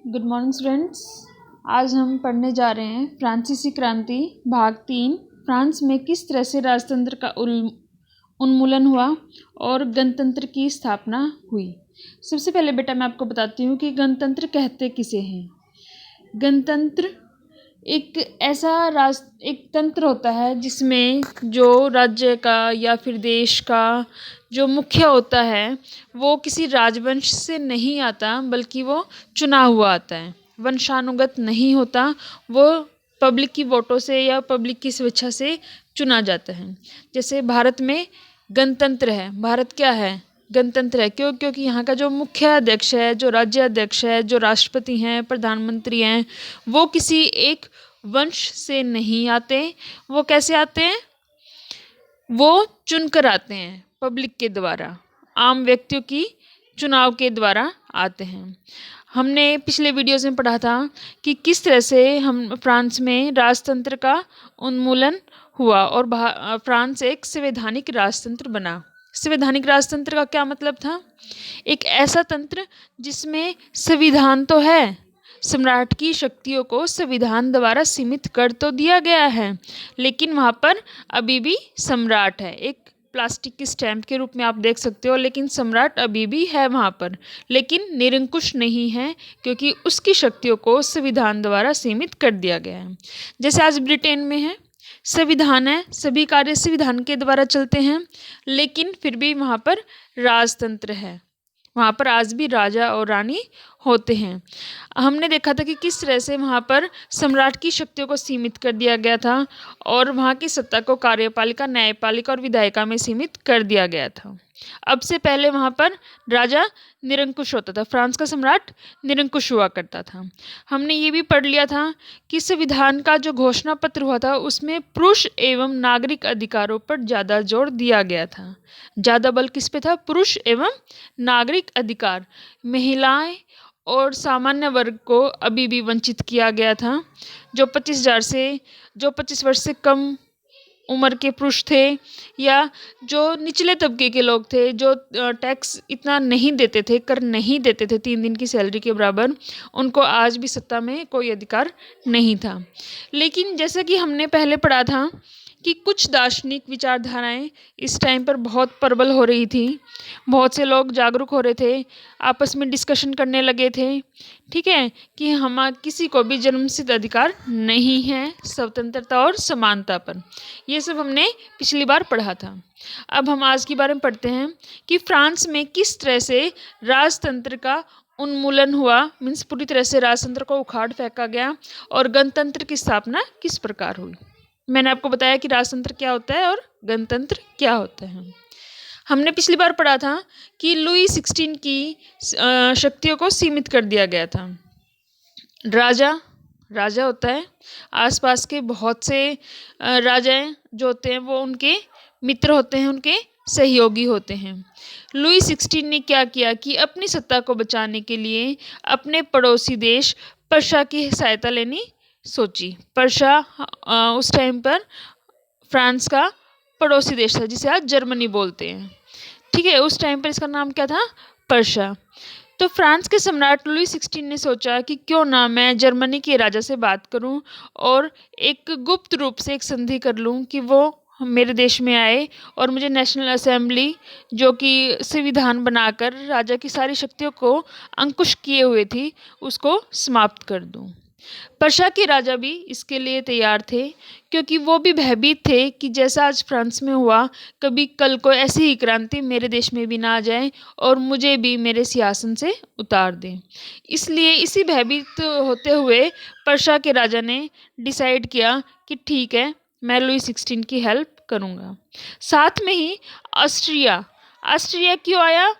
Good morning students. आज हम पढ़ने जा रहे हैं फ्रांसीसी क्रांति भाग 3। फ्रांस में किस तरह से राजतंत्र का उन्मूलन हुआ और गणतंत्र की स्थापना हुई। सबसे पहले बेटा मैं आपको बताती हूँ कि गणतंत्र कहते किसे हैं। गणतंत्र एक एक तंत्र होता है जिसमें जो राज्य का या फिर देश का जो मुख्य होता है वो किसी राजवंश से नहीं आता, बल्कि वो चुना हुआ आता है, वंशानुगत नहीं होता, वो पब्लिक की वोटों से या पब्लिक की स्वेच्छा से चुना जाता है। जैसे भारत में गणतंत्र है। भारत क्या है? गणतंत्र है। क्योंकि यहाँ का जो मुख्य अध्यक्ष है, जो राज्य अध्यक्ष है, जो राष्ट्रपति हैं, प्रधानमंत्री हैं, वो किसी एक वंश से नहीं आते। वो कैसे आते हैं? वो चुनकर आते हैं, पब्लिक के द्वारा, आम व्यक्तियों की चुनाव के द्वारा आते हैं। हमने पिछले वीडियोस में पढ़ा था कि किस तरह से हम फ्रांस में राजतंत्र का उन्मूलन हुआ और फ्रांस एक संवैधानिक राजतंत्र बना। संवैधानिक राजतंत्र का क्या मतलब था? एक ऐसा तंत्र जिसमें संविधान तो है, सम्राट की शक्तियों को संविधान द्वारा सीमित कर तो दिया गया है, लेकिन वहाँ पर अभी भी सम्राट है। एक प्लास्टिक की स्टैम्प के रूप में आप देख सकते हो, लेकिन सम्राट अभी भी है वहाँ पर, लेकिन निरंकुश नहीं है, क्योंकि उसकी शक्तियों को संविधान द्वारा सीमित कर दिया गया है। जैसे आज ब्रिटेन में है, संविधान है, सभी कार्य संविधान के द्वारा चलते हैं, लेकिन फिर भी वहाँ पर राजतंत्र है। वहाँ पर आज भी राजा और रानी होते हैं। हमने देखा था कि किस तरह से वहाँ पर सम्राट की शक्तियों को सीमित कर दिया गया था और वहाँ की सत्ता को कार्यपालिका, न्यायपालिका और विधायिका में सीमित कर दिया गया था। अब से पहले वहाँ पर राजा निरंकुश होता था, फ्रांस का सम्राट निरंकुश हुआ करता था। हमने ये भी पढ़ लिया था कि संविधान का जो घोषणा पत्र हुआ था उसमें पुरुष एवं नागरिक अधिकारों पर ज़्यादा जोर दिया गया था। ज़्यादा बल किस पे था? पुरुष एवं नागरिक अधिकार। महिलाएं और सामान्य वर्ग को अभी भी वंचित किया गया था। जो 25 वर्ष से कम उम्र के पुरुष थे या जो निचले तबके के लोग थे, जो टैक्स इतना नहीं देते थे, कर नहीं देते थे 3 दिन की सैलरी के बराबर, उनको आज भी सत्ता में कोई अधिकार नहीं था। लेकिन जैसा कि हमने पहले पढ़ा था कि कुछ दार्शनिक विचारधाराएं इस टाइम पर बहुत प्रबल हो रही थी। बहुत से लोग जागरूक हो रहे थे, आपस में डिस्कशन करने लगे थे, ठीक है, कि हम किसी को भी जन्मसिद्ध अधिकार नहीं है स्वतंत्रता और समानता पर। ये सब हमने पिछली बार पढ़ा था। अब हम आज के बारे में पढ़ते हैं कि फ्रांस में किस तरह से राजतंत्र का उन्मूलन हुआ, मीन्स पूरी तरह से राजतंत्र को उखाड़ फेंका गया और गणतंत्र की स्थापना किस प्रकार हुई। मैंने आपको बताया कि राजतंत्र क्या होता है और गणतंत्र क्या होता है। हमने पिछली बार पढ़ा था कि लुई 16 की शक्तियों को सीमित कर दिया गया था। राजा होता है, आसपास के बहुत से राजाएं जो होते हैं वो उनके मित्र होते हैं, उनके सहयोगी होते हैं। लुई 16 ने क्या किया कि अपनी सत्ता को बचाने के लिए अपने पड़ोसी देश पर्शिया की सहायता लेनी सोची। पर्शिया उस टाइम पर फ्रांस का पड़ोसी देश था, जिसे आज जर्मनी बोलते हैं, ठीक है। उस टाइम पर इसका नाम क्या था? पर्शिया। तो फ्रांस के सम्राट लुई 16 ने सोचा कि क्यों ना मैं जर्मनी के राजा से बात करूं और एक गुप्त रूप से एक संधि कर लूं कि वो मेरे देश में आए और मुझे नेशनल असेंबली, जो कि संविधान बनाकर राजा की सारी शक्तियों को अंकुश किए हुए थी, उसको समाप्त कर दूं। पर्शिया के राजा भी इसके लिए तैयार थे, क्योंकि वो भी भयभीत थे कि जैसा आज फ्रांस में हुआ, कभी कल को ऐसी ही क्रांति मेरे देश में भी ना आ जाए और मुझे भी मेरे सिंहासन से उतार दें। इसलिए इसी भयभीत होते हुए पर्शिया के राजा ने डिसाइड किया कि ठीक है, मैं लुई 16 की हेल्प करूँगा। साथ में ही ऑस्ट्रिया क्यों आया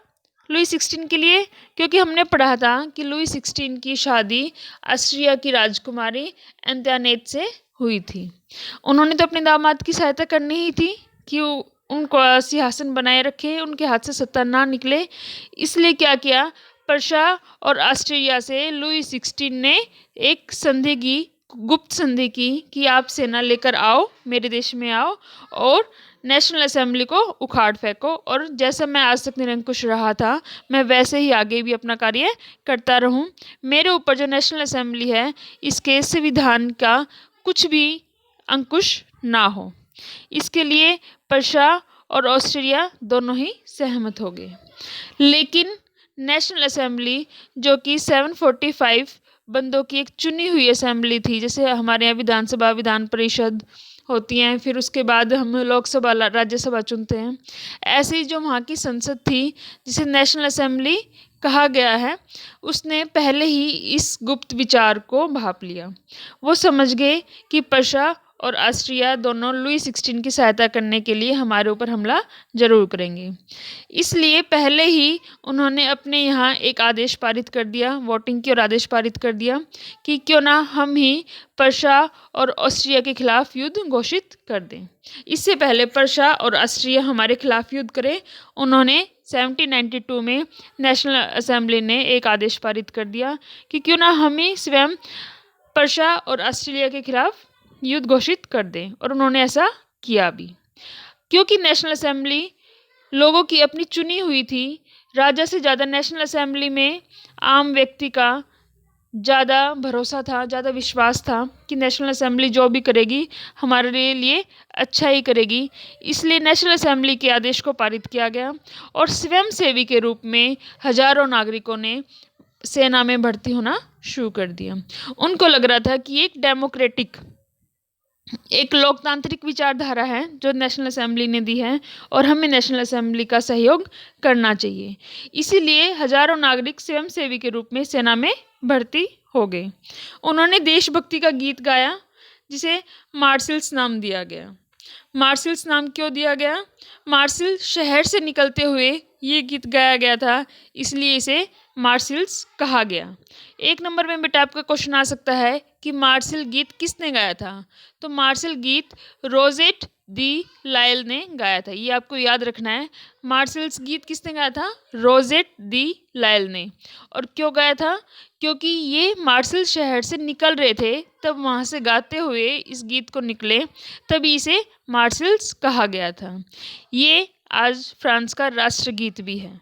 लुई 16 के लिए? क्योंकि हमने पढ़ा था कि लुई 16 की शादी ऑस्ट्रिया की राजकुमारी एंटोनेट से हुई थी। उन्होंने तो अपने दामाद की सहायता करनी ही थी कि उनको सिंहासन बनाए रखे, उनके हाथ से सत्ता ना निकले। इसलिए क्या किया, पर्शिया और ऑस्ट्रिया से लुई 16 ने एक संधि की, गुप्त संधि की कि आप सेना लेकर आओ, मेरे देश में आओ और नेशनल असेंबली को उखाड़ फेंको और जैसा मैं आज तक निरंकुश रहा था मैं वैसे ही आगे भी अपना कार्य करता रहूं। मेरे ऊपर जो नेशनल असेंबली है इसके संविधान का कुछ भी अंकुश ना हो। इसके लिए पर्शिया और ऑस्ट्रिया दोनों ही सहमत हो गए। लेकिन नेशनल असेंबली जो कि 745 बंदों की एक चुनी हुई असेंबली थी, जैसे हमारे यहाँ विधानसभा विधान परिषद होती हैं, फिर उसके बाद हम लोकसभा राज्यसभा चुनते हैं, ऐसे ही जो वहाँ की संसद थी जिसे नेशनल असेंबली कहा गया है, उसने पहले ही इस गुप्त विचार को भांप लिया। वो समझ गए कि पर्शिया और ऑस्ट्रिया दोनों लुई 16 की सहायता करने के लिए हमारे ऊपर हमला जरूर करेंगे। इसलिए पहले ही उन्होंने अपने यहाँ एक आदेश पारित कर दिया, वोटिंग की और आदेश पारित कर दिया कि क्यों ना हम ही पर्शिया और ऑस्ट्रिया के खिलाफ युद्ध घोषित कर दें। इससे पहले पर्शिया और ऑस्ट्रिया हमारे खिलाफ युद्ध करे, उन्होंने 1792 में नेशनल असेंबली ने एक आदेश पारित कर दिया कि क्यों ना हम ही स्वयं पर्शिया और ऑस्ट्रेलिया के खिलाफ युद्ध घोषित कर दें, और उन्होंने ऐसा किया भी। क्योंकि नेशनल असेंबली लोगों की अपनी चुनी हुई थी, राजा से ज़्यादा नेशनल असेंबली में आम व्यक्ति का ज़्यादा भरोसा था, ज़्यादा विश्वास था कि नेशनल असेंबली जो भी करेगी हमारे लिए अच्छा ही करेगी। इसलिए नेशनल असेंबली के आदेश को पारित किया गया और स्वयंसेवी के रूप में हजारों नागरिकों ने सेना में भर्ती होना शुरू कर दिया। उनको लग रहा था कि एक डेमोक्रेटिक, एक लोकतांत्रिक विचारधारा है जो नेशनल असेंबली ने दी है और हमें नेशनल असेंबली का सहयोग करना चाहिए। इसीलिए हजारों नागरिक स्वयंसेवी के रूप में सेना में भर्ती हो गए। उन्होंने देशभक्ति का गीत गाया जिसे मार्सिल्स नाम दिया गया। मार्सिल्स नाम क्यों दिया गया? मार्सिल शहर से निकलते हुए ये गीत गाया गया था, इसलिए इसे मार्सिल्स कहा गया। एक नंबर में बेटा आपका क्वेश्चन आ सकता है कि मार्सिल गीत किसने गाया था? तो मार्सिल गीत रोजेट दी लायल ने गाया था, ये आपको याद रखना है। मार्सिल्स गीत किसने गाया था? रोजेट दी लायल ने। और क्यों गाया था? क्योंकि ये मार्सिल शहर से निकल रहे थे, तब वहाँ से गाते हुए इस गीत को निकले, तभी इसे मार्सिल्स कहा गया था। ये आज फ्रांस का राष्ट्रगीत भी है।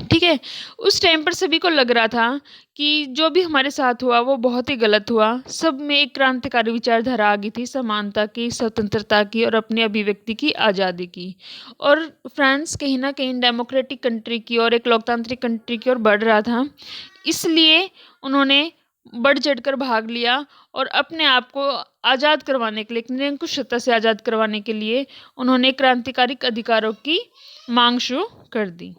ठीक है, उस टाइम पर सभी को लग रहा था कि जो भी हमारे साथ हुआ वो बहुत ही गलत हुआ। सब में एक क्रांतिकारी विचारधारा आ गई थी, समानता की, स्वतंत्रता की और अपनी अभिव्यक्ति की, आज़ादी की। और फ्रांस कहीं ना कहीं डेमोक्रेटिक कंट्री की और एक लोकतांत्रिक कंट्री की ओर बढ़ रहा था। इसलिए उन्होंने बढ़ चढ़कर भाग लिया और अपने आप को आज़ाद करवाने के लिए, निरंकुश सत्ता से आज़ाद करवाने के लिए उन्होंने क्रांतिकारी अधिकारों की मांग शुरू कर दी।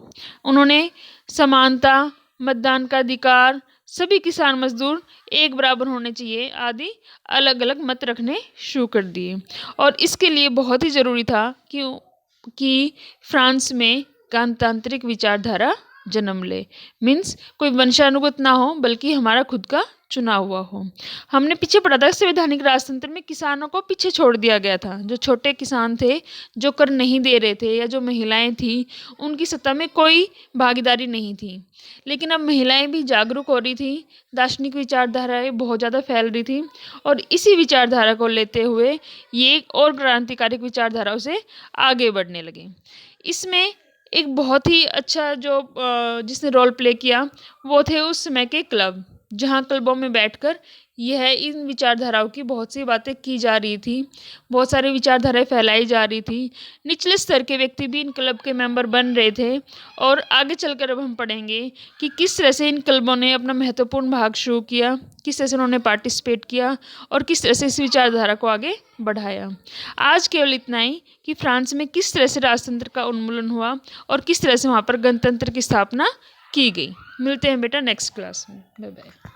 उन्होंने समानता, मतदान का अधिकार, सभी किसान मजदूर एक बराबर होने चाहिए आदि अलग अलग मत रखने शुरू कर दिए। और इसके लिए बहुत ही ज़रूरी था कि फ्रांस में गणतांत्रिक विचारधारा जन्म ले। मीन्स कोई वंशानुगत ना हो बल्कि हमारा खुद का चुना हुआ हो। हमने पीछे पढ़ा था संवैधानिक राजतंत्र में किसानों को पीछे छोड़ दिया गया था। जो छोटे किसान थे, जो कर नहीं दे रहे थे, या जो महिलाएं थी, उनकी सत्ता में कोई भागीदारी नहीं थी। लेकिन अब महिलाएं भी जागरूक हो रही थी, दार्शनिक विचारधाराएं बहुत ज़्यादा फैल रही थी और इसी विचारधारा को लेते हुए ये और क्रांतिकारी विचारधाराओं से आगे बढ़ने लगे। इसमें एक बहुत ही अच्छा जो जिसने रोल प्ले किया वो थे उस समय के क्लब, जहाँ क्लबों में बैठकर यह इन विचारधाराओं की बहुत सी बातें की जा रही थी, बहुत सारी विचारधाराएं फैलाई जा रही थी। निचले स्तर के व्यक्ति भी इन क्लब के मेंबर बन रहे थे और आगे चलकर अब हम पढ़ेंगे कि किस तरह से इन क्लबों ने अपना महत्वपूर्ण भाग शुरू किया, किस तरह से उन्होंने पार्टिसिपेट किया और किस तरह से इस विचारधारा को आगे बढ़ाया। आज केवल इतना ही कि फ्रांस में किस तरह से राजतंत्र का उन्मूलन हुआ और किस तरह से वहाँ पर गणतंत्र की स्थापना की गई। मिलते हैं बेटा नेक्स्ट क्लास में। Bye bye.